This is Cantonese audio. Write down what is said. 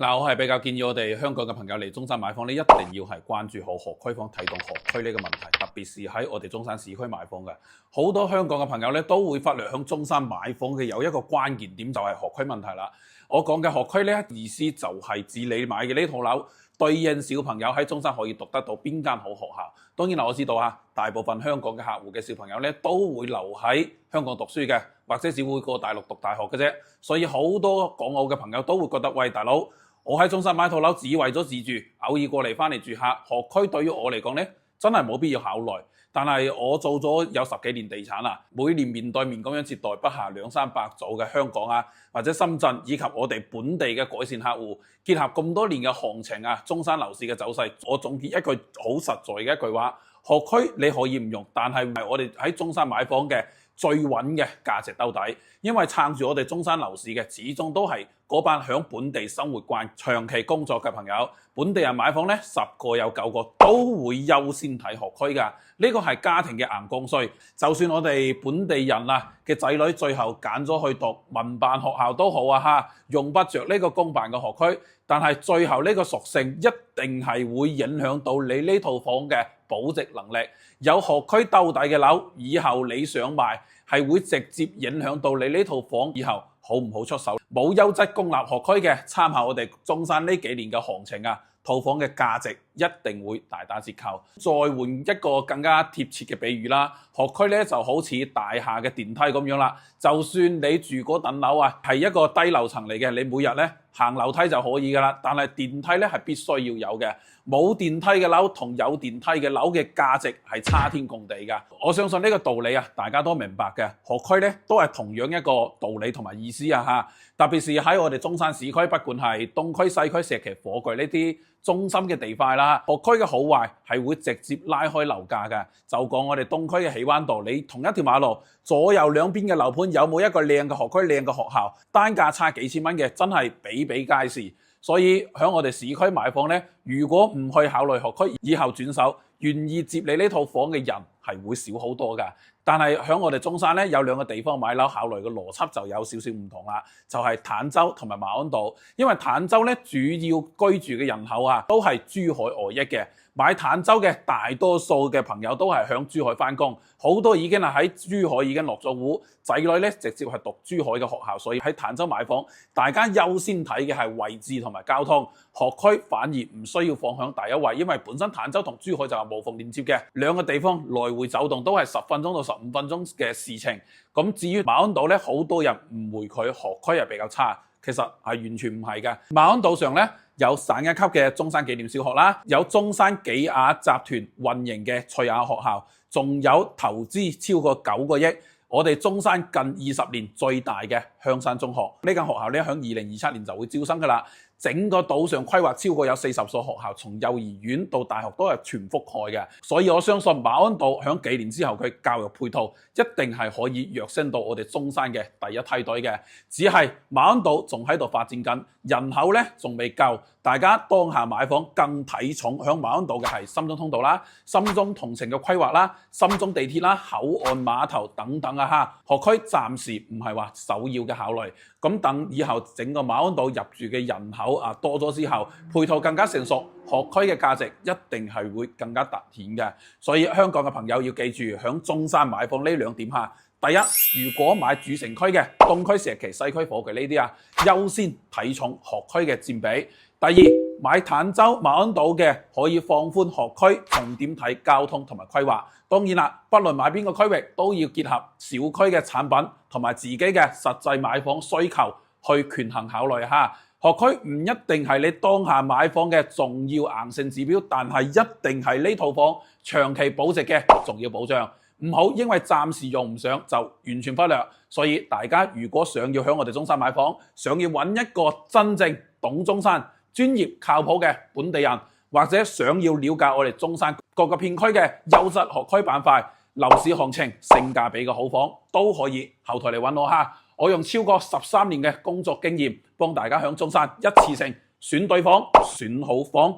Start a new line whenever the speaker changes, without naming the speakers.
嗱，我係比較建議我哋香港嘅朋友嚟中山買房咧，一定要係關注好學區房、睇懂學區呢個問題，特別是喺我哋中山市區買房嘅。好多香港嘅朋友咧都會忽略響中山買房嘅有一個關鍵點，就係學區問題啦。我講嘅學區咧，意思就係指你買嘅呢套樓對應小朋友喺中山可以讀得到邊間好學校。當然啦，我知道啊，大部分香港嘅客戶嘅小朋友咧都會留喺香港讀書嘅，或者只會過大陸讀大學嘅啫。所以好多港澳嘅朋友都會覺得，喂，大佬，我喺中山買套樓只為咗自住，偶爾過嚟翻嚟住下。學區對於我嚟講呢，真係冇必要考慮。但係我做咗有10幾年地產啦，每年面對面咁樣接待不下200-300組嘅香港啊，或者深圳以及我哋本地嘅改善客戶，結合咁多年嘅行情啊，中山樓市嘅走勢，我總結一句好實在嘅一句話：學區你可以唔用，但係唔係我哋喺中山買房嘅最穩嘅價值兜底，因為撐住我哋中山樓市嘅，始終都係嗰班響本地生活慣、長期工作嘅朋友。本地人買房呢，10個有9個都會優先睇學區㗎。呢個係家庭嘅硬剛需。就算我哋本地人啊嘅仔女最後揀咗去讀民辦學校都好啊嚇，用不着呢個公辦嘅學區，但係最後呢個屬性一定係會影響到你呢套房嘅保值能力。有學區兜底嘅樓，以後你想賣係會直接影響到你呢套房以後好唔好出手。冇優質公立學區嘅，參考我哋中山呢幾年嘅行情啊，套房嘅價值一定會大打折扣。再換一個更加貼切嘅比喻啦，學區咧就好似大廈嘅電梯咁樣啦。就算你住嗰棟樓啊係一個低樓層嚟嘅，你每日咧行樓梯就可以噶啦。但係電梯咧係必須要有嘅，冇電梯嘅樓同有電梯嘅樓嘅價值係差天共地噶。我相信呢個道理啊，大家都明白嘅。學區咧都係同樣一個道理同埋意思啊嚇。特別是喺我哋中山市區，不管係東區、西區、石岐、火炬呢啲中心嘅地塊啦，學區嘅好壞係會直接拉開樓價嘅。就講我哋東區嘅喜灣道，你同一條馬路左右兩邊嘅樓盤有冇一個靚嘅學區、靚嘅學校，單價差幾千蚊嘅，真係比比皆是。所以喺我哋市區買房呢，如果唔去考慮學區，以後轉手願意接你呢套房嘅人係會少好多㗎。但係喺我哋中山呢，有2個地方買樓考慮嘅邏輯就有少少唔同啦，就係坦洲同埋馬鞍島。因為坦洲呢，主要居住嘅人口啊都係珠海外溢嘅，買坦洲嘅大多數嘅朋友都係響珠海返工，好多已經係喺珠海已經落咗戶，仔女呢直接係讀珠海嘅學校，所以喺坦洲買房，大家優先睇嘅係位置同埋交通，學區反而唔需要放響第一位，因為本身坦洲同珠海就係無縫連接嘅，2個地方來回走動都係10分鐘到15分鐘嘅事情。咁至於馬鞍島呢，好多人誤會佢學區係比較差，其實係完全唔係嘅。馬鞍島上呢，有省一級嘅中山紀念小學啦，有中山紀雅集團運營嘅翠雅學校，仲有投資超過9個億，我哋中山近20年最大嘅香山中學。呢間學校咧響2027年就會招生噶啦。整個島上規劃超過有40所學校，從幼兒園到大學都係全覆蓋嘅，所以我相信馬鞍島響幾年之後佢教育配套一定係可以躍升到我哋中山嘅第一梯隊嘅。只係馬鞍島仲喺度發展緊，人口咧仲未夠，大家當下買房更睇重響馬鞍島嘅係深中通道啦、深中同城嘅規劃啦、深中地鐵啦、口岸碼頭等等啊嚇。學區暫時唔係話首要嘅考慮，咁等以後整個馬鞍島入住嘅人口多咗之後，配套更加成熟，學區嘅價值一定係會更加凸顯嘅。所以香港嘅朋友要記住，響中山買房呢2點下。第一，如果買主城區嘅東區、石岐、西區、火炬呢啲啊，優先睇重學區嘅佔比。第二，買坦洲、馬鞍島嘅可以放寬學區，重點睇交通同埋規劃。當然啦，不論買邊個區域，都要結合小區嘅產品同埋自己嘅實際買房需求去權衡考慮嚇。學區唔一定係你當下買房嘅重要硬性指標，但係一定係呢套房長期保值嘅重要保障。唔好因為暫時用唔上就完全忽略。所以大家如果想要喺我哋中山買房，想要揾一個真正懂中山、專業靠譜嘅本地人，或者想要了解我哋中山各個片區嘅優質學區板塊、樓市行情、性價比嘅好房，都可以後台嚟揾我哈。我用超過13年嘅工作經驗，幫大家響中山一次性選對房、選好房。